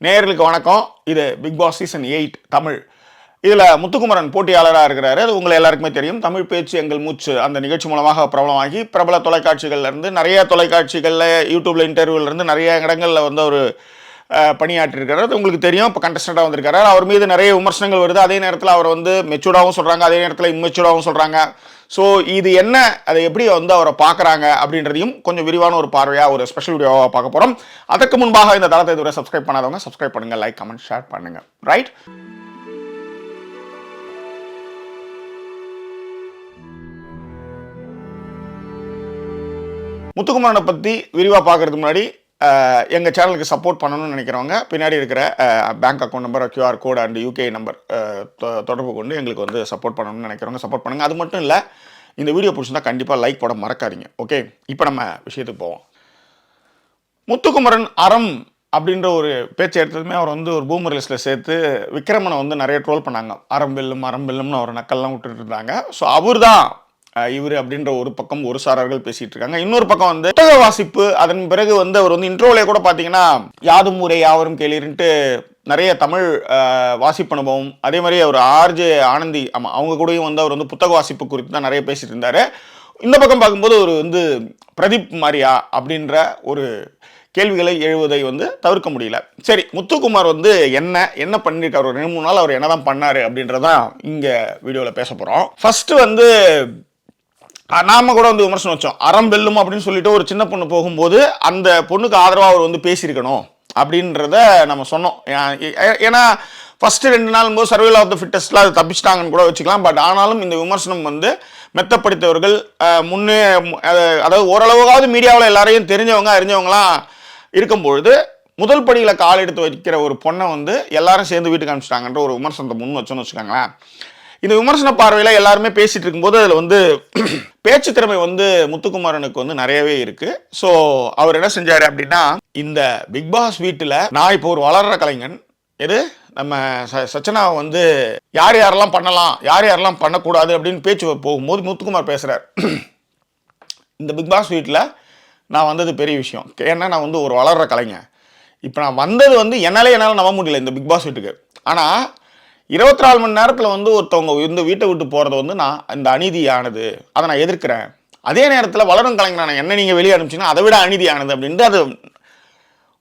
நேயர்களுக்கு வணக்கம். இது பிக் பாஸ் சீசன் 8 தமிழ். இதில் முத்துக்குமரன் போட்டியாளராக இருக்கிறாரு. அது உங்களை எல்லாருக்குமே தெரியும். தமிழ் பேச்சு எங்கள் மூச்சு அந்த நிகழ்ச்சி மூலமாக பிரபலமாகி பிரபல தொலைக்காட்சிகள்லேருந்து நிறைய தொலைக்காட்சிகளில் யூடியூப்ல இன்டர்வியூலேருந்து நிறைய இடங்களில் வந்து ஒரு பணியாற்றிருக்கிறார். அது உங்களுக்கு தெரியும். இப்போ கண்டஸ்டண்டாக வந்திருக்காரு. அவர் மீது நிறைய விமர்சனங்கள் வருது. அதே நேரத்தில் அவர் வந்து மெச்சூர்டாகவும் சொல்கிறாங்க, அதே நேரத்தில் இம்மெச்சூர்டாகவும் சொல்கிறாங்க. ஸோ இது என்ன, அதை எப்படி வந்து அவரை பார்க்குறாங்க அப்படின்றதையும் கொஞ்சம் விரிவான ஒரு பார்வையாக ஒரு ஸ்பெஷல் வீடியோவாக பார்க்க போகிறோம். அதற்கு முன்பாக இந்த தளத்தை இதுவரை சப்ஸ்கிரைப் பண்ணாதவங்க சப்ஸ்கிரைப் பண்ணுங்கள், லைக் கமெண்ட் ஷேர் பண்ணுங்கள். ரைட், முத்துக்குமரனை பற்றி விரிவாக பார்க்கறதுக்கு முன்னாடி எங்கள் சேனலுக்கு சப்போர்ட் பண்ணணும்னு நினைக்கிறவங்க பின்னாடி இருக்கிற bank account number, QR code and UK number தொடர்பு கொண்டு எங்களுக்கு வந்து சப்போர்ட் பண்ணணும்னு நினைக்கிறவங்க சப்போர்ட் பண்ணுங்கள். அது மட்டும் இல்லை, இந்த வீடியோ பிடிச்சிருந்தா கண்டிப்பாக லைக் போட மறக்காதீங்க. ஓகே, இப்போ நம்ம விஷயத்துக்கு போவோம். முத்துக்குமரன் அறம் அப்படின்ற ஒரு பேச்சு எடுத்ததுமே அவர் வந்து ஒரு பூமர் லிஸ்ட்டில் சேர்த்து விக்ரமனை வந்து நிறைய ட்ரோல் பண்ணாங்க. அறம் வெல்லும்னு அவர் நக்கல்லாம் விட்டுட்டு இருந்தாங்க. ஸோ அவர் தான் இவர் அப்படின்ற ஒரு பக்கம் ஒரு சாரர்கள் பேசிட்டு இருக்காங்க. இன்னொரு பக்கம் வந்து புத்தக வாசிப்பு, அதன் பிறகு வந்து அவர் வந்து இன்ட்ரோலே கூட பார்த்தீங்கன்னா யாதும் ஊரே யாவரும் கேளீர்ன்ட்டு நிறைய தமிழ் வாசிப்பு அனுபவம், அதே மாதிரி அவர் RJ ஆனந்தி அவங்க கூடயும் வந்து அவர் வந்து புத்தக வாசிப்பு குறித்து தான் நிறைய பேசிட்டு இருந்தாரு. இந்த பக்கம் பார்க்கும்போது அவர் வந்து பிரதீப் மாதிரியா அப்படின்ற ஒரு கேள்விகளை எழுவதை வந்து தவிர்க்க முடியல. சரி, முத்துக்குமார் வந்து என்ன பண்ணியிருக்காரு, ஒரு 2-3 நாள் அவர் என்னதான் பண்ணாரு அப்படின்றதான் இங்க வீடியோவில் பேச போறோம். ஃபர்ஸ்ட் வந்து நாம கூட வந்து விமர்சனம் வச்சோம். அறம் வெல்லும் அப்படின்னு சொல்லிட்டு ஒரு சின்ன பொண்ணு போகும்போது அந்த பொண்ணுக்கு ஆதரவாக அவர் வந்து பேசியிருக்கணும் அப்படின்றத நம்ம சொன்னோம். ஏன்னா ஃபர்ஸ்ட் 2 நாள் போது சர்வைவல் ஆஃப் த ஃபிட்டஸ்ட்ல அது தப்பிச்சிட்டாங்கன்னு கூட வச்சுக்கலாம். பட் ஆனாலும் இந்த விமர்சனம் வந்து மெத்தப்படுத்தவர்கள் முன்னே, அதாவது ஓரளவுக்காவது மீடியாவில் எல்லாரையும் தெரிஞ்சவங்க அறிஞ்சவங்களாம் இருக்கும்பொழுது முதல் படியில் கால் எடுத்து வைக்கிற ஒரு பொண்ணை வந்து எல்லாரும் சேர்ந்து வீட்டுக்கு அனுப்பிச்சிட்டாங்கன்ற ஒரு விமர்சனத்தை முன் வச்சோன்னு வச்சுக்கோங்களேன். இந்த விமர்சன பார்வையில் எல்லாருமே பேசிட்டு இருக்கும்போது அதில் வந்து பேச்சு திறமை வந்து முத்துக்குமரனுக்கு வந்து நிறையவே இருக்கு. ஸோ அவர் என்ன செஞ்சாரு அப்படின்னா, இந்த பிக் பாஸ் வீட்டில் நான் இப்போ ஒரு வளர்ற கலைஞன், எது நம்ம சச்சனாவை வந்து யார் யாரெல்லாம் பண்ணலாம் யார் யாரெல்லாம் பண்ணக்கூடாது அப்படின்னு பேச்சு போகும்போது முத்துக்குமார் பேசுறார். இந்த பிக் பாஸ் வீட்டில் நான் வந்தது பெரிய விஷயம். ஏன்னா நான் வந்து ஒரு வளர்ற கலைஞன். இப்போ நான் வந்தது வந்து என்னால் நம்ப முடியல இந்த பிக் பாஸ் வீட்டுக்கு. ஆனால் 24 மணி நேரத்தில் வந்து ஒருத்தவங்க இந்த வீட்டை விட்டு போகிறது வந்து நான் இந்த அநீதியானது, அதை நான் எதிர்க்கிறேன். அதே நேரத்தில் வளரும் கலைஞரான என்ன நீங்கள் வெளியே அனுப்பிச்சிங்கன்னா அதை விட அநீதியானது அப்படின்ட்டு அது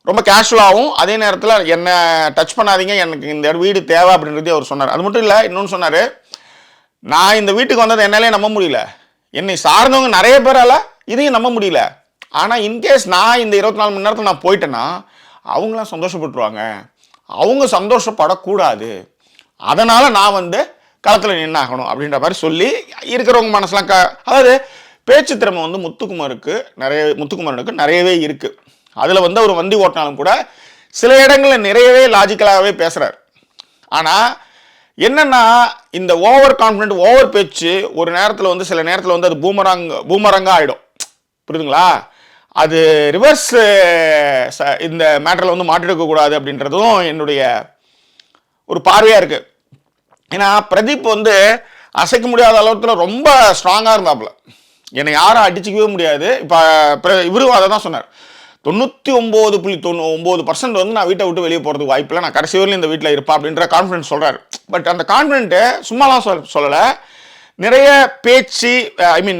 ரொம்ப கேஷுவலாகவும், அதே நேரத்தில் என்னை டச் பண்ணாதீங்க, எனக்கு இந்த வீடு தேவை அப்படின்றதே அவர் சொன்னார். அது மட்டும் இல்லை, இன்னொன்று சொன்னார், நான் இந்த வீட்டுக்கு வந்ததை என்னாலே நம்ப முடியல, என்னை சார்ந்தவங்க நிறைய பேரால் இதையும் நம்ப முடியல. ஆனால் இன்கேஸ் நான் இந்த 24 மணி நேரத்தில் நான் போயிட்டேன்னா அவங்களாம் சந்தோஷப்பட்டுருவாங்க, அவங்க சந்தோஷப்படக்கூடாது, அதனால் நான் வந்து களத்தில் நின்னாகணும் அப்படின்ற மாதிரி சொல்லி இருக்கிறவங்க மனசுலாம் அதாவது பேச்சு திறமை வந்து முத்துக்குமரனுக்கு நிறையவே இருக்குது. அதில் வந்து அவர் வண்டி ஓட்டினாலும் கூட சில இடங்களில் நிறையவே லாஜிக்கலாகவே பேசுகிறார். ஆனால் என்னென்னா இந்த ஓவர் கான்ஃபிடென்ட் ஓவர் பேச்சு ஒரு நேரத்தில் வந்து சில நேரத்தில் வந்து அது பூமரங்காக ஆகிடும். புரியுதுங்களா? அது ரிவர்ஸ் இந்த மேட்டரில் வந்து மாட்டிருக்கக்கூடாது அப்படின்றதும் என்னுடைய ஒரு பார்வையாக இருக்குது. ஏன்னா பிரதீப் வந்து அசைக்க முடியாத அளவுக்கு ரொம்ப ஸ்ட்ராங்காக இருந்தாப்புல, என்னை யாரும் அடிச்சிக்கவே முடியாது. இப்போ இவரும் அதை தான் சொன்னார், 99.9% வந்து நான் வீட்டை விட்டு வெளியே போகிறதுக்கு வாய்ப்பில்லை, நான் கடைசி வரையிலும் இந்த வீட்டில் இருப்பேன் அப்படின்ற கான்ஃபிடன்ஸ் சொல்கிறார். பட் அந்த கான்ஃபிடென்ட்டு சும்மாலாம் சொல்லலை, நிறைய பேச்சு,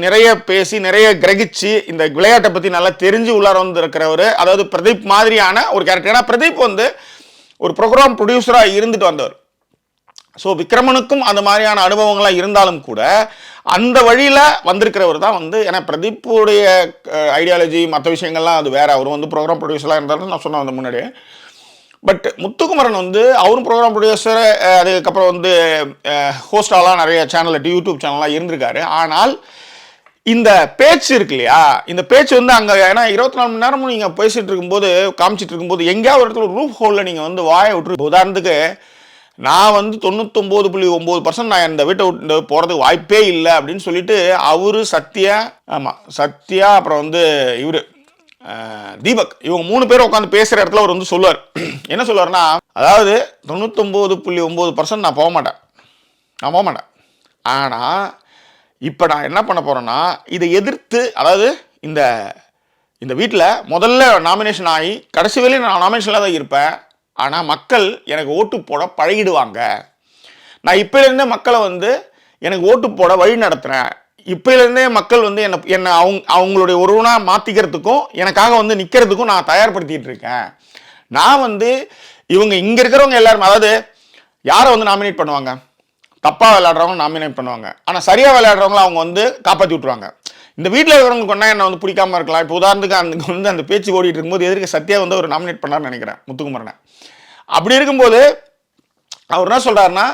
நிறைய பேசி நிறைய கிரகிச்சு இந்த விளையாட்டை பற்றி நல்லா தெரிஞ்சு உள்ளார வந்து இருக்கிறவர், அதாவது பிரதீப் மாதிரியான ஒரு கேரக்டர். ஏன்னா பிரதீப் வந்து ஒரு ப்ரோக்ராம் ப்ரொடியூசராக இருந்துட்டு வந்தவர். ஸோ விக்ரமனுக்கும் அந்த மாதிரியான அனுபவங்கள்லாம் இருந்தாலும் கூட அந்த வழியில் வந்திருக்கிறவர் தான் வந்து, ஏன்னா பிரதீப்புடைய ஐடியாலஜி மற்ற விஷயங்கள்லாம் அது வேறு. அவர் வந்து ப்ரோக்ராம் ப்ரொடியூசராக இருந்தாலும் நான் சொன்னேன் அந்த முன்னாடியே. பட் முத்துக்குமரன் வந்து அவரும் ப்ரோக்ராம் ப்ரொடியூசர், அதுக்கப்புறம் வந்து ஹோஸ்டாலாம் நிறைய சேனலில் யூடியூப் சேனல்லாம் இருந்திருக்காரு. ஆனால் இந்த பேச்சு இருக்கு இல்லையா, இந்த பேச்சு வந்து அங்கே, ஏன்னா 24 மணி நேரமும் நீங்கள் பேசிட்டு இருக்கும்போது காமிச்சிட்டு இருக்கும்போது எங்கேயாவது ஒரு இடத்துல ரூப் ஹோலில் நீங்கள் வந்து வாயை விட்டுரு. உதாரணத்துக்கு நான் வந்து 99.9% நான் இந்த வீட்டை விட்டு போகிறதுக்கு வாய்ப்பே இல்லை அப்படின்னு சொல்லிட்டு அவரு சத்யா அப்புறம் வந்து இவர் தீபக், இவங்க 3 பேரும் உட்காந்து பேசுகிற இடத்துல அவர் வந்து சொல்லுவார். என்ன சொல்லுவார்னா, அதாவது 99.9% நான் போக மாட்டேன். ஆனால் இப்போ நான் என்ன பண்ண போகிறேன்னா இதை எதிர்த்து, அதாவது இந்த வீட்டில் முதல்ல நாமினேஷன் ஆகி கடைசி வரையும் நான் நாமினேஷனில் தான் இருப்பேன், ஆனால் மக்கள் எனக்கு ஓட்டு போட பழகிடுவாங்க. நான் இப்போலேருந்தே மக்களை வந்து எனக்கு ஓட்டு போட வழி நடத்துகிறேன். இப்போலேருந்தே மக்கள் வந்து என்னை அவங்களுடைய ஒருவனாக மாற்றிக்கிறதுக்கும் எனக்காக வந்து நிற்கிறதுக்கும் நான் தயார்படுத்திகிட்டு இருக்கேன். நான் வந்து இவங்க இங்கே இருக்கிறவங்க எல்லாருமே, அதாவது யாரை வந்து நாமினேட் பண்ணுவாங்க, தப்பாக விளையாடுறவங்க நாமினேட் பண்ணுவாங்க. ஆனால் சரியாக விளையாடுறவங்கள அவங்க வந்து காப்பாற்றி விட்ருவாங்க. இந்த வீட்டில் இருக்கிறவங்களுக்கு ஒன்றா என்னை வந்து பிடிக்காம இருக்கலாம். இப்போ உதாரணத்துக்கு வந்து அந்த பேச்சு ஓடிட்டு இருக்கும்போது எதிர்க்க சத்யா வந்து ஒரு நாமினேட் பண்ணார்னு நினைக்கிறேன், முத்துக்குமரனை. அப்படி இருக்கும்போது அவர் என்ன சொல்கிறாருன்னா,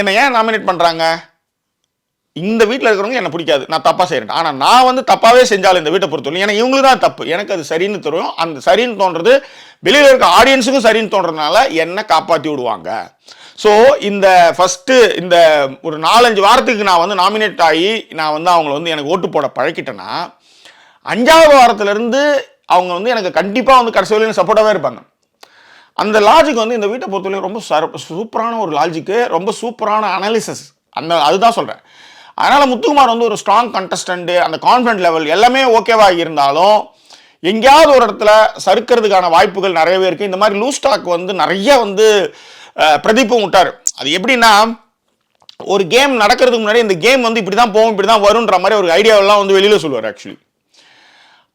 என்னை ஏன் நாமினேட் பண்ணுறாங்க, இந்த வீட்டில் இருக்கிறவங்க என்னை பிடிக்காது, நான் தப்பாக செய்கிறேன். ஆனால் நான் வந்து தப்பாகவே செஞ்சாலும் இந்த வீட்டை பொறுத்தவரை ஏன்னா இவங்களுக்கு தான் தப்பு, எனக்கு அது சரின்னு தெரியும். அந்த சரின்னு தோன்றது வெளியில் இருக்க ஆடியன்ஸுக்கும் சரின்னு தோன்றதுனால என்னை காப்பாற்றி விடுவாங்க. ஸோ இந்த ஃபஸ்ட்டு இந்த ஒரு 4-5 வாரத்துக்கு நான் வந்து நாமினேட் ஆகி நான் வந்து அவங்கள வந்து எனக்கு ஓட்டு போட பழக்கிட்டேன்னா 5ஆவது வாரத்துலேருந்து அவங்க வந்து எனக்கு கண்டிப்பாக வந்து கடைசி வரையும் சப்போர்ட்டாகவே இருப்பாங்க. அந்த லாஜிக் வந்து இந்த வீட்டை பொறுத்தவரைக்கும் ரொம்ப சூப்பரான ஒரு லாஜிக்கு, ரொம்ப சூப்பரான அனாலிசிஸ். அதுதான் சொல்கிறேன். அதனால் முத்துக்குமார் வந்து ஒரு ஸ்ட்ராங் கண்டஸ்டண்ட்டு, அந்த கான்ஃபிடன்ட் லெவல் எல்லாமே ஓகேவாக இருந்தாலும் எங்கேயாவது ஒரு இடத்துல சறுக்கிறதுக்கான வாய்ப்புகள் நிறையவே இருக்குது. இந்த மாதிரி லூஸ் டாக் வந்து நிறைய வந்து பிரதீப்பும் விட்டார். அது எப்படின்னா, ஒரு கேம் நடக்கிறதுக்கு முன்னாடி இந்த கேம் வந்து இப்படி தான் போகும், இப்படி தான் வருன்ற மாதிரி ஒரு ஐடியாவெல்லாம் வந்து வெளியில் சொல்லுவார். ஆக்சுவலி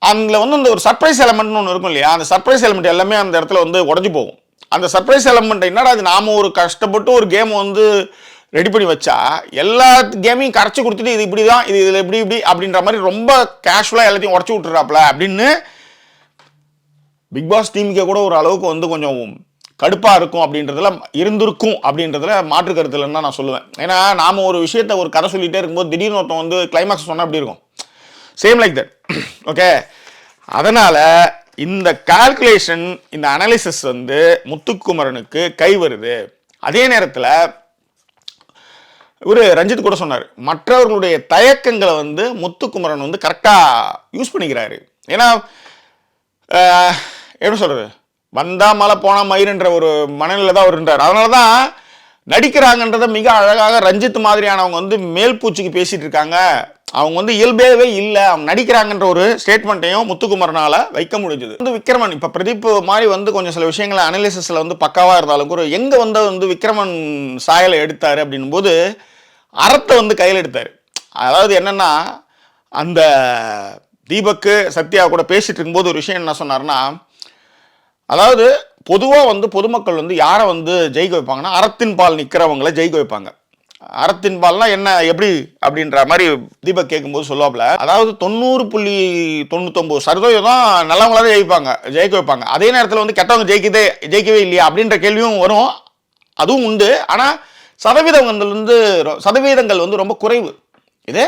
அதில் வந்து அந்த ஒரு சர்ப்ரைஸ் எலமெண்ட்னு ஒன்று இருக்கும் இல்லையா, அந்த சர்ப்ரைஸ் எலமெண்ட் எல்லாமே அந்த இடத்துல வந்து உடஞ்சி போகும். அந்த சர்ப்ரைஸ் எலமெண்ட் என்னடா, அது நாம் ஒரு கஷ்டப்பட்டு ஒரு கேம் வந்து ரெடி பண்ணி வச்சா எல்லா கேமையும் கரைச்சி கொடுத்துட்டு இது இப்படி தான், இது இதில் இப்படி இப்படி அப்படின்ற மாதிரி ரொம்ப கேஷுவலாக எல்லாத்தையும் உடச்சி விட்டுறாப்புல அப்படின்னு பிக் பாஸ் டீமுக்கே கூட ஒரு அளவுக்கு வந்து கொஞ்சம் கடுப்பாக இருக்கும் அப்படின்றதுல இருந்திருக்கும் அப்படின்றதுல மாற்று கருத்துலன்னு தான் நான் சொல்லுவேன். ஏன்னா நாம் ஒரு விஷயத்தை ஒரு கதை சொல்லிகிட்டே இருக்கும்போது திடீர்னு ஒருத்தன் வந்து கிளைமாக்ஸ் சொன்னால் அப்படி இருக்கும். Same like that. ஓகே, அதனால் இந்த கால்குலேஷன், இந்த அனாலிசிஸ் வந்து முத்துக்குமரனுக்கு கை வருது. அதே நேரத்தில் இவர் ரஞ்சித் கூட சொன்னார், மற்றவர்களுடைய தயக்கங்களை வந்து முத்துக்குமரன் வந்து கரெக்டாக யூஸ் பண்ணிக்கிறாரு. ஏன்னா எப்படி சொல்கிறது, வந்தால் மழை போனால் மயிருன்ற ஒரு மனநிலை தான் அவர் இருந்தார். அதனால தான் நடிக்கிறாங்கன்றதை மிக அழகாக ரஞ்சித் மாதிரியானவங்க வந்து மேல் பூச்சிக்கு பேசிகிட்டு இருக்காங்க. அவங்க வந்து இயல்பேவே இல்லை, அவங்க நடிக்கிறாங்கன்ற ஒரு ஸ்டேட்மெண்ட்டையும் முத்துக்குமரனால் வைக்க முடிஞ்சது. வந்து விக்ரமன் இப்போ பிரதீப் மாதிரி வந்து கொஞ்சம் சில விஷயங்களை அனலிசிஸில் வந்து பக்காவாக இருந்தாலும் கூட எங்கே வந்து விக்ரமன் சாயலை எடுத்தார் அப்படின்னும் போது அறத்தை வந்து கையில் எடுத்தார். அதாவது என்னென்னா, அந்த தீபக்கு சத்யா கூட பேசிகிட்டு இருக்கும்போது ஒரு விஷயம் என்ன சொன்னார்னா, அதாவது பொதுவாக வந்து பொதுமக்கள் வந்து யாரை வந்து ஜெயிக்க வைப்பாங்கன்னா அறத்தின் பால் நிற்கிறவங்களை ஜெயிக்க வைப்பாங்க. அறத்தின் பால்னா என்ன, எப்படி அப்படின்ற மாதிரி தீபக் கேட்கும்போது சொல்லுவாப்புல, அதாவது 90.99% தான் நல்லவங்களாக ஜெயிக்க வைப்பாங்க. அதே நேரத்தில் வந்து கெட்டவங்க ஜெயிக்கவே இல்லையா அப்படின்ற கேள்வியும் வரும், அதுவும் உண்டு. ஆனால் சதவீதங்கள் வந்து ரொம்ப குறைவு. இதே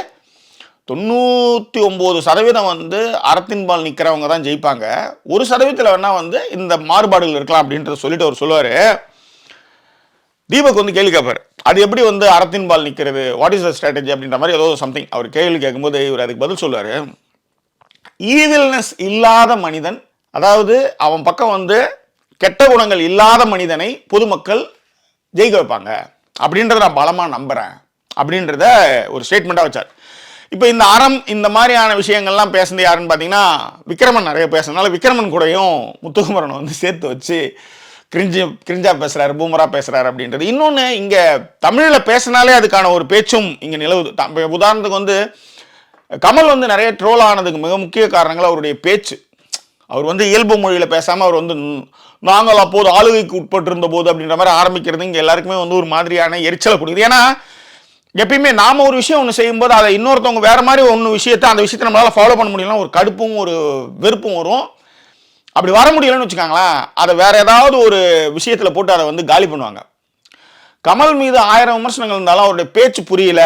99% வந்து அறத்தின்பால் நிற்கிறவங்க தான் ஜெயிப்பாங்க. 1% வேணால் வந்து இந்த மாறுபாடுகள் இருக்கலாம் அப்படின்றத சொல்லிட்டு அவர் சொல்லுவார். தீபக் வந்து கேள்வி கேட்பார், அது எப்படி வந்து அறத்தின்பால் நிற்கிறது, வாட் இஸ் த ஸ்ட்ராட்டஜி அப்படின்ற மாதிரி ஏதோ சம்திங் அவர் கேள்வி கேட்கும்போது இவர் அதுக்கு பதில் சொல்லுவார், ஈவில்னஸ் இல்லாத மனிதன், அதாவது அவன் பக்கம் வந்து கெட்ட குணங்கள் இல்லாத மனிதனை பொதுமக்கள் ஜெயிக்க வைப்பாங்க அப்படின்றத நான் பலமாக நம்புகிறேன் அப்படின்றத ஒரு ஸ்டேட்மெண்ட்டாக வச்சார். இப்போ இந்த அறம் இந்த மாதிரியான விஷயங்கள்லாம் பேசுனது யாருன்னு பார்த்தீங்கன்னா விக்ரமன் நிறைய பேசுறதுனால விக்ரமன் கூடயும் முத்துக்குமரன் வந்து சேர்த்து வச்சு கிரிஞ்சா பேசுகிறாரு, பூமராக பேசுகிறாரு அப்படின்றது. இன்னொன்று, இங்கே தமிழில் பேசினாலே அதுக்கான ஒரு பேச்சும் இங்கே நிலவுது. உதாரணத்துக்கு வந்து கமல் வந்து நிறைய ட்ரோல் ஆனதுக்கு மிக முக்கிய காரணங்கள் அவருடைய பேச்சு. அவர் வந்து இயல்பு மொழியில் பேசாமல் அவர் வந்து நாங்கள் அப்போது ஆளுகைக்கு உட்பட்டிருந்த போது அப்படின்ற மாதிரி ஆரம்பிக்கிறது இங்கே எல்லாருக்குமே வந்து ஒரு மாதிரியான எரிச்சலை கொடுக்குது. ஏன்னா எப்பயுமே நாம் ஒரு விஷயம் ஒன்று செய்யும்போது அதை இன்னொருத்தவங்க வேறு மாதிரி அந்த விஷயத்தை நம்மளால் ஃபாலோ பண்ண முடியலன்னா ஒரு கடுப்பும் ஒரு வெறுப்பும் வரும். அப்படி வர முடியலன்னு வச்சுக்காங்களேன், அதை வேறு ஏதாவது ஒரு விஷயத்தில் போட்டு அதை வந்து காலி பண்ணுவாங்க. கமல் மீது 1000 விமர்சனங்கள் இருந்தாலும் அவருடைய பேச்சு புரியல,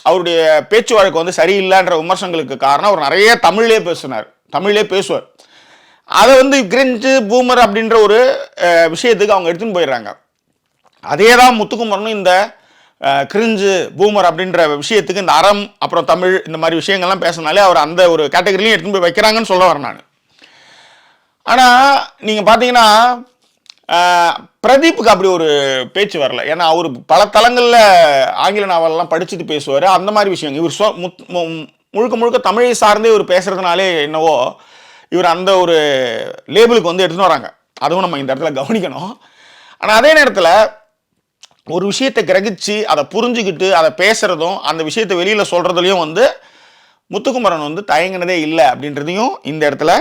அவருடைய பேச்சு வழக்கு வந்து சரியில்லைன்ற விமர்சனங்களுக்கு காரணம் அவர் நிறைய தமிழ்லே பேசுவார். அதை வந்து கிரிஞ்சு பூமர் அப்படின்ற ஒரு விஷயத்துக்கு அவங்க எடுத்துன்னு போயிடுறாங்க. அதே தான் முத்துக்குமரனும் இந்த கிரிஞ்சு பூமர் அப்படின்ற விஷயத்துக்கு இந்த அறம் அப்புறம் தமிழ் இந்த மாதிரி விஷயங்கள்லாம் பேசினாலே அவர் அந்த ஒரு கேட்டகரிலையும் எடுத்துன்னு போய் வைக்கிறாங்கன்னு சொல்ல வரேன் நான். ஆனால் நீங்கள் பார்த்தீங்கன்னா பிரதீப்புக்கு அப்படி ஒரு பேச்சு வரல. ஏன்னா அவர் பல தளங்களில் ஆங்கில நாவலெல்லாம் படிச்சுட்டு பேசுவார். அந்த மாதிரி விஷயங்கள் இவர் முழுக்க தமிழை சார்ந்தே இவர் பேசுகிறதுனாலே என்னவோ இவர் அந்த ஒரு லேபிளுக்கு வந்து எடுத்துன்னு வராங்க. அதுவும் நம்ம இந்த இடத்துல கவனிக்கணும். ஆனால் அதே நேரத்தில் ஒரு விஷயத்தை கிரகிச்சு அதை புரிஞ்சுக்கிட்டு அதை பேசுகிறதும் அந்த விஷயத்தை வெளியில் சொல்கிறதுலையும் வந்து முத்துக்குமரன் வந்து தயங்கினதே இல்லை அப்படின்றதையும் இந்த இடத்துல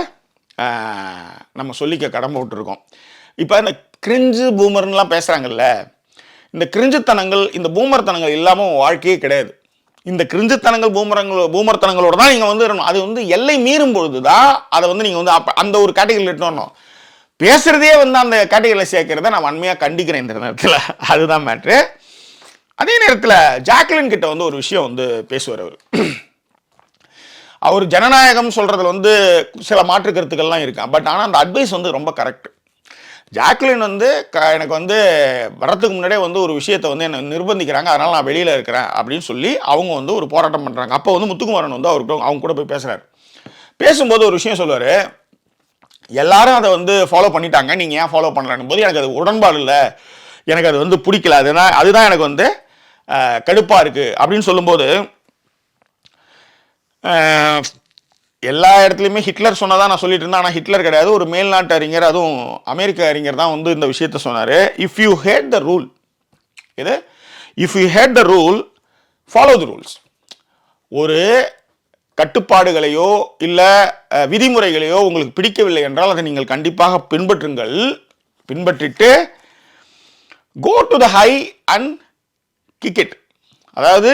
நம்ம சொல்லிக்க கடமை விட்டுருக்கோம். இப்போ இந்த கிரிஞ்சு பூமர்லாம் பேசுகிறாங்கல்ல, இந்த கிரிஞ்சுத்தனங்கள் இந்த பூமர்த்தனங்கள் இல்லாமல் வாழ்க்கையே கிடையாது. இந்த கிரிஞ்சுத்தனங்கள் பூமர்த்தனங்களோட தான் நீங்கள் வந்து அது வந்து எல்லை மீறும் பொழுது தான் அதை வந்து நீங்கள் வந்து அந்த ஒரு கேட்டகரியில் எடுத்து வரணும். பேசுகிறதே வந்து அந்த கேட்டகரியில் சேர்க்கிறத நான் வன்மையாக கண்டிக்கிறேன் இந்த நேரத்தில். அதுதான் மேட்ரு. அதே நேரத்தில் ஜாக்லின் கிட்ட வந்து ஒரு விஷயம் வந்து பேசுவார். அவர் ஜனநாயகம் சொல்கிறதுல வந்து சில மாற்று கருத்துக்கள்லாம் இருக்கு. பட் ஆனால் அந்த அட்வைஸ் வந்து ரொம்ப கரெக்ட். ஜாக்லின் வந்து எனக்கு வந்து வரத்துக்கு முன்னாடியே வந்து ஒரு விஷயத்தை வந்து என்னை நிர்பந்திக்கிறாங்க, அதனால் நான் வெளியில் இருக்கிறேன் அப்படின்னு சொல்லி அவங்க வந்து ஒரு போராட்டம் பண்ணுறாங்க. அப்போ வந்து முத்துக்குமரன் வந்து அவங்க கூட போய் பேசுகிறார். பேசும்போது ஒரு விஷயம் சொல்லுவார், எல்லாரும் அதை வந்து ஃபாலோ பண்ணிட்டாங்க, நீங்கள் ஏன் ஃபாலோ பண்ணலான்னு போது எனக்கு அது உடன்பாடு இல்லை, எனக்கு அது வந்து பிடிக்கல, அதுதான் எனக்கு வந்து கடுப்பாக இருக்குது அப்படின்னு சொல்லும்போது, எல்லா இடத்துலையுமே ஹிட்லர் சொன்னதான் நான் சொல்லிட்டு இருந்தேன். ஆனால் ஹிட்லர் கிடையாது, ஒரு மேல்நாட்டு அறிஞர், அதுவும் அமெரிக்க அறிஞர் தான் வந்து இந்த விஷயத்த சொன்னார். If you hate the rule, if you hate the rule follow the rules. ஒரு கட்டுப்பாடுகளையோ இல்லை விதிமுறைகளையோ உங்களுக்கு பிடிக்கவில்லை என்றால் அதை நீங்கள் கண்டிப்பாக பின்பற்றிட்டு go to the high and kick it. அதாவது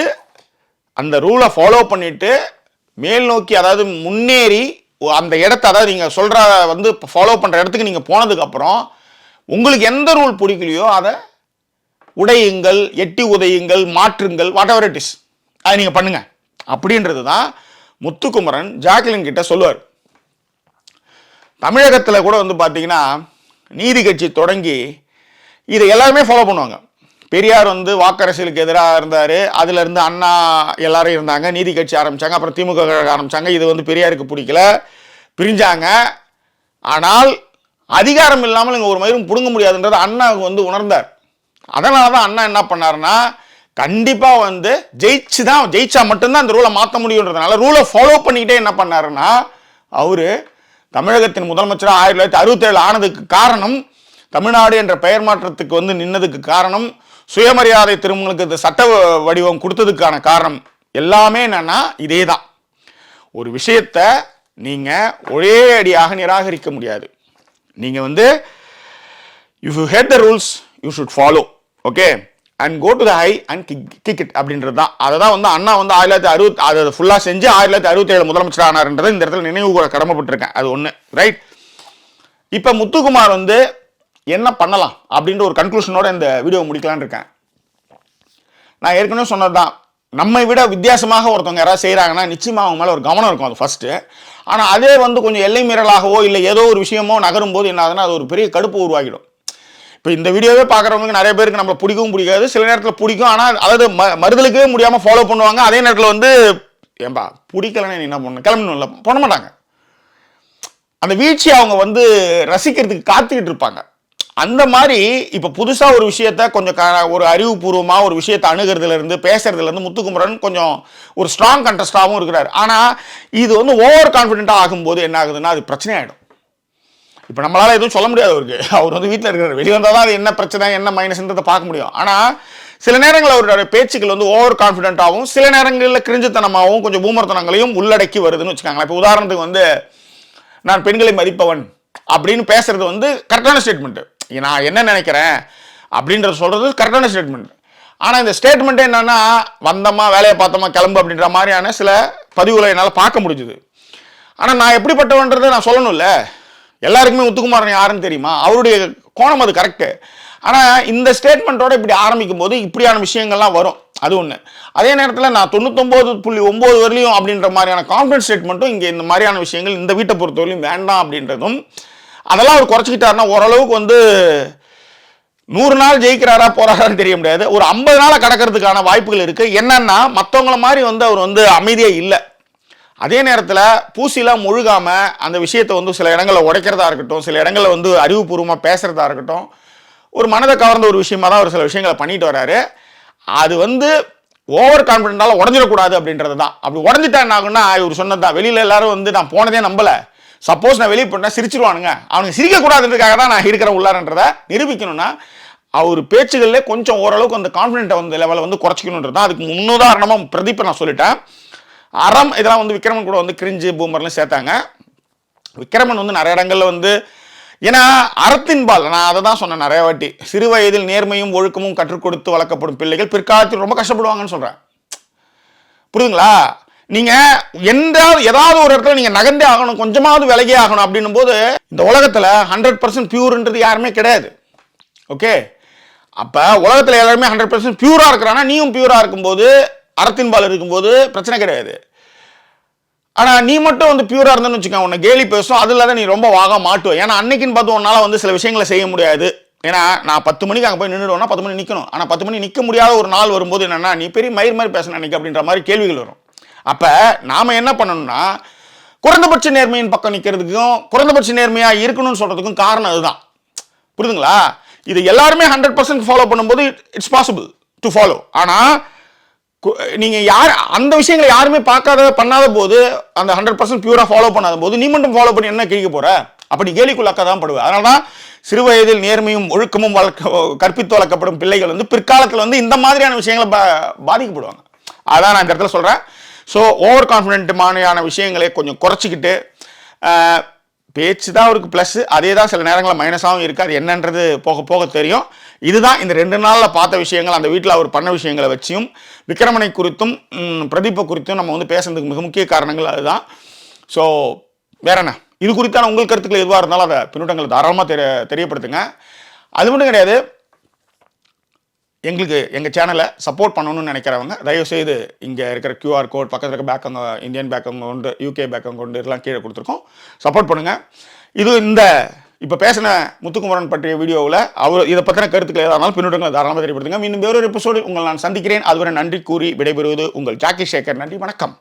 அந்த ரூலை ஃபாலோ பண்ணிட்டு மேல் நோக்கி, அதாவது முன்னேறி அந்த இடத்த, அதாவது நீங்கள் சொல்கிற வந்து ஃபாலோ பண்ணுற இடத்துக்கு நீங்கள் போனதுக்கப்புறம் உங்களுக்கு எந்த ரூல் பிடிக்கலையோ அதை உடையுங்கள், எட்டி உதையுங்கள், மாற்றுங்கள், வாட் எவர் இட் இஸ், அதை நீங்கள் பண்ணுங்க அப்படின்றது தான் முத்துக்குமரன் ஜாக்லின் கிட்ட சொல்லுவார். தமிழகத்தில் கூட வந்து பார்த்தீங்கன்னா நீதி கட்சி தொடங்கி இதை எல்லாருமே ஃபாலோ பண்ணுவாங்க. பெரியார் வந்து வாக்கரசியலுக்கு எதிராக இருந்தார், அதிலிருந்து அண்ணா எல்லாரும் இருந்தாங்க, நீதி கட்சி ஆரம்பித்தாங்க, அப்புறம் திமுக ஆரம்பித்தாங்க. இது வந்து பெரியாருக்கு பிடிக்கல, பிரிஞ்சாங்க. ஆனால் அதிகாரம் இல்லாமல் இங்கே ஒரு மயிரும் பிடுங்க முடியாதுன்றது அண்ணாவுக்கு வந்து உணர்ந்தார். அதனால தான் அண்ணா என்ன பண்ணாருன்னா, கண்டிப்பாக வந்து ஜெயிச்சா மட்டும்தான் அந்த ரூலை மாற்ற முடியுன்றதுனால ரூலை ஃபாலோ பண்ணிக்கிட்டே என்ன பண்ணாருன்னா, அவர் தமிழகத்தின் முதலமைச்சராக 1967 ஆனதுக்கு காரணம், தமிழ்நாடு என்ற பெயர் மாற்றத்துக்கு வந்து நின்னதுக்கு காரணம், சுயமரியாதை திருமணங்களுக்கு சட்ட வடிவம் கொடுத்ததுக்கான காரணம் எல்லாமே என்னன்னா இதே தான். ஒரு விஷயத்தை நீங்கள் ஒரே அடியாக நிராகரிக்க முடியாது. நீங்கள் வந்து if you hate the rules you should follow, okay, and go to the high and kick it அப்படின்றது தான். அதை தான் வந்து அண்ணா வந்து 1960 அதை ஃபுல்லாக செஞ்சு 1967 முதலமைச்சர் ஆனார்ன்றதை இந்த இடத்துல நினைவு கூட கடமைப்பட்டிருக்கேன். அது ஒன்று, ரைட். இப்போ முத்துக்குமார் வந்து என்ன பண்ணலாம் அப்படின்ற ஒரு கன்க்ளூஷனோட இந்த வீடியோ முடிக்கலான்னு இருக்கேன். நான் ஏற்கனவே சொன்னது தான், நம்மை விட வித்தியாசமாக ஒருத்தவங்க யாராவது செய்கிறாங்கன்னா நிச்சயமாக அவங்க மேலே ஒரு கவனம் இருக்கும், அது ஃபஸ்ட்டு. ஆனால் அதே வந்து கொஞ்சம் எல்லை மீறலாகவோ இல்லை ஏதோ ஒரு விஷயமோ நகரும் போது என்ன ஆகுதுன்னா அது ஒரு பெரிய கடுப்பு உருவாகிடும். இப்போ இந்த வீடியோவே பார்க்குறவங்களுக்கு நிறைய பேருக்கு நம்மளை பிடிக்கவும் பிடிக்காது, சில நேரத்தில் பிடிக்கும். ஆனால் அதாவது மறுதலுக்கவே முடியாமல் ஃபாலோ பண்ணுவாங்க. அதே நேரத்தில் வந்து ஏன்பா பிடிக்கலன்னு என்ன பண்ணணும், கிளம்பணும் இல்லை பண்ண மாட்டாங்க. அந்த வீழ்ச்சியை அவங்க வந்து ரசிக்கிறதுக்கு காத்துக்கிட்டு இருப்பாங்க. அந்த மாதிரி இப்போ புதுசாக ஒரு விஷயத்த கொஞ்சம் ஒரு அறிவுபூர்வமாக ஒரு விஷயத்தை அணுகிறதுலேருந்து பேசுறதுலேருந்து முத்துக்குமரன் கொஞ்சம் ஒரு ஸ்ட்ராங் கண்டஸ்டாகவும் இருக்கிறார். ஆனால் இது வந்து ஓவர் கான்ஃபிடென்ட்டாக ஆகும்போது என்ன ஆகுதுன்னா அது பிரச்சனை ஆகிடும். இப்போ நம்மளால் எதுவும் சொல்ல முடியாது அவருக்கு, அவர் வந்து வீட்டில் இருக்கிறார், வெளியே வந்தால் தான் அது என்ன பிரச்சனை என்ன மைனஸ்ன்றதை பார்க்க முடியும். ஆனால் சில நேரங்களில் அவருடைய பேச்சுக்கள் வந்து ஓவர் கான்ஃபிடென்ட்டாகவும் சில நேரங்களில் கிரிஞ்சுத்தனமாகவும் கொஞ்சம் பூமர்த்தனங்களையும் உள்ளடக்கி வருதுன்னு வச்சுக்காங்களேன். இப்போ உதாரணத்துக்கு வந்து நான் பெண்களை மதிப்பவன் அப்படின்னு பேசுறது வந்து கரெக்டான ஸ்டேட்மெண்ட்டு, நான் என்ன நினைக்கிறேன் அப்படின்றத சொல்றது கரெக்டான ஸ்டேட்மெண்ட். ஆனால் இந்த ஸ்டேட்மெண்ட்டே என்னன்னா வந்தோமா வேலையை பார்த்தோமா கிளம்பு அப்படின்ற மாதிரியான சில பதிவுகளை என்னால் பார்க்க முடிஞ்சுது. ஆனால் நான் எப்படிப்பட்டவன்றதை நான் சொல்லணும்ல, எல்லாருக்குமே முத்துக்குமாரன் யாருன்னு தெரியுமா, அவருடைய கோணம் அது கரெக்டு. ஆனால் இந்த ஸ்டேட்மெண்ட்டோட இப்படி ஆரம்பிக்கும் போது இப்படியான விஷயங்கள்லாம் வரும், அது ஒன்று. அதே நேரத்தில் நான் 99.9 வரலையும் அப்படின்ற மாதிரியான கான்ஃபிடன்ஸ் ஸ்டேட்மெண்ட்டும் இங்கே இந்த மாதிரியான விஷயங்கள் இந்த வீட்டை பொறுத்தவரையும் வேண்டாம் அப்படின்றதும், அதெல்லாம் அவர் குறைச்சிக்கிட்டாருன்னா ஓரளவுக்கு வந்து 100 நாள் ஜெயிக்கிறாரா போறாரான்னு தெரிய முடியாது, ஒரு 50 நாளை கடக்கிறதுக்கான வாய்ப்புகள் இருக்கு. என்னன்னா மற்றவங்கள மாதிரி வந்து அவர் வந்து அமைதியாக இல்லை. அதே நேரத்தில் பூசிலாம் முழுகாம அந்த விஷயத்தை வந்து சில இடங்களில் உடைக்கிறதா இருக்கட்டும், சில இடங்களில் வந்து அறிவுபூர்வமாக பேசுறதா இருக்கட்டும், ஒரு மனதை கவர்ந்த ஒரு விஷயமா தான் ஒரு சில விஷயங்களை பண்ணிட்டு வர்றாரு. அது வந்து ஓவர் கான்ஃபிடென்ட்டால உடஞ்சிடக்கூடாது அப்படின்றது தான். அப்படி உடஞ்சிட்டா என்ன ஆகுன்னா இவர் சொன்னது தான், வெளியில் எல்லாரும் வந்து நான் போனதே நம்பலை, சப்போஸ் நான் வெளியே போட்டேன் சிரிச்சிருவானுங்க, அவனுக்கு சிரிக்கக்கூடாதுன்றதுக்காக தான் நான் இருக்கிற உள்ளாரன்றதை நிரூபிக்கணும்னா அவர் பேச்சுகளில் கொஞ்சம் ஓரளவுக்கு அந்த கான்ஃபிடென்ட்டை வந்து லெவலை வந்து குறைச்சிக்கணுன்றது தான். அதுக்கு முன்னுதாரணமாக பிரதீப்பை நான் சொல்லிட்டேன். அறம் இதெல்லாம் வந்து விக்ரமன் கூட வந்து கிரிஞ்சு பூமர்லாம் சேர்த்தாங்க. விக்ரமன் வந்து நிறைய இடங்களில் வந்து ஏன்னா அறத்தின்பால் நான் அதை தான் சொன்னேன் நிறைய வாட்டி, சிறு வயதில் நேர்மையும் ஒழுக்கமும் கற்றுக் கொடுத்து வளர்க்கப்படும் பிள்ளைகள் பிற்காலத்தில் ரொம்ப கஷ்டப்படுவாங்கன்னு சொல்கிறேன். புரியுதுங்களா? நீங்கள் ஏதாவது ஒரு இடத்துல நீங்கள் நகர்ந்தே ஆகணும், கொஞ்சமாவது விலகே ஆகணும் அப்படின்னும் போது இந்த உலகத்தில் 100% பியூர்ன்றது யாருமே கிடையாது. ஓகே, அப்போ உலகத்தில் எல்லாருமே 100% பியூராக இருக்கிறான்னா நீயும் பியூராக இருக்கும்போது அறத்தின்பால் இருக்கும்போது பிரச்சனை கிடையாது. ஆனால் நீ மட்டும் வந்து பியூராக இருந்தேன்னு வச்சுக்கோங்க, உன்னை கேலி பேசும், அதில் தான் நீ ரொம்ப வாக மாட்டுவேன். ஏன்னா அன்னைக்குன்னு பார்த்து உன்னால் வந்து சில விஷயங்களை செய்ய முடியாது. ஏன்னா நான் 10 மணிக்கு அங்கே போய் நின்றுடுவேன்னா 10 மணி நிற்கணும். ஆனால் 10 மணி நிற்க முடியாத ஒரு நாள் வரும்போது என்னென்னா நீ பெரிய மயிர் மாதிரி பேசணும் அன்னைக்கு அப்படின்ற மாதிரி கேள்விகள் வரும். அப்போ நாம் என்ன பண்ணணும்னா குறைந்தபட்ச நேர்மையின் பக்கம் நிற்கிறதுக்கும் குறைந்தபட்ச நேர்மையாக இருக்கணும்னு சொல்கிறதுக்கும் காரணம் அதுதான். புரியுதுங்களா? இது எல்லாருமே 100% ஃபாலோ பண்ணும்போது இட்ஸ் பாசிபிள் டு ஃபாலோ. ஆனால் நீங்கள் அந்த விஷயங்களை யாருமே பண்ணாத போது அந்த 100% பியூராக ஃபாலோ பண்ணாத போது நீ மட்டும் ஃபாலோ பண்ணி என்ன கேட்க போகிற? அப்படி கேலிக்குள்ளாக்க தான் படுவேன். அதனால தான் சிறு வயதில் நேர்மையும் ஒழுக்கமும் கற்பித்து வளர்க்கப்படும் பிள்ளைகள் வந்து பிற்காலத்தில் வந்து இந்த மாதிரியான விஷயங்களை பாதிக்கப்படுவாங்க. அதான் நான் இந்த இடத்துல சொல்கிறேன். ஸோ ஓவர் கான்ஃபிடென்ட் மாதிரியான விஷயங்களை கொஞ்சம் குறைச்சிக்கிட்டு பேச்சு தான் அவருக்கு ப்ளஸ், அதே தான் சில நேரங்களில் மைனஸாகவும் இருக்குது. அது என்னன்றது போக போக தெரியும். இதுதான் இந்த 2 நாளில் பார்த்த விஷயங்கள், அந்த வீட்டில் அவர் பண்ண விஷயங்களை வச்சியும் விக்ரமனை குறித்தும் பிரதீப்பை குறித்தும் நம்ம வந்து பேசுறதுக்கு மிக முக்கிய காரணங்கள் அதுதான். ஸோ வேற என்ன, இது குறித்தான உங்கள் கருத்துக்கள் எதுவாக இருந்தாலும் அதை பின்னூட்டங்களை தாராளமாக தெரியப்படுத்துங்க. அது மட்டும் கிடையாது, எங்களுக்கு எங்கள் சேனலை சப்போர்ட் பண்ணணும்னு நினைக்கிறவங்க தயவுசெய்து இங்கே இருக்கிற QR கோட் பக்கத்தில் இருக்க bank account, Indian bank account, UK bank account இதெல்லாம் கீழே கொடுத்துருக்கோம், சப்போர்ட் பண்ணுங்கள். இது இந்த இப்போ பேசின முத்துக்குமரன் பற்றிய வீடியோவில் அவர் இதை பற்றின கருத்துக்கள் ஏதானாலும் பின்னூட்டங்களை தாராளமாக தெரியப்படுத்துங்க. மீண்டும் வேறொரு எபிசோடு உங்களை நான் சந்திக்கிறேன். அதுவரை நன்றி கூறி விடைபெறுவது உங்கள் ஜாக்கி சேகர். நன்றி, வணக்கம்.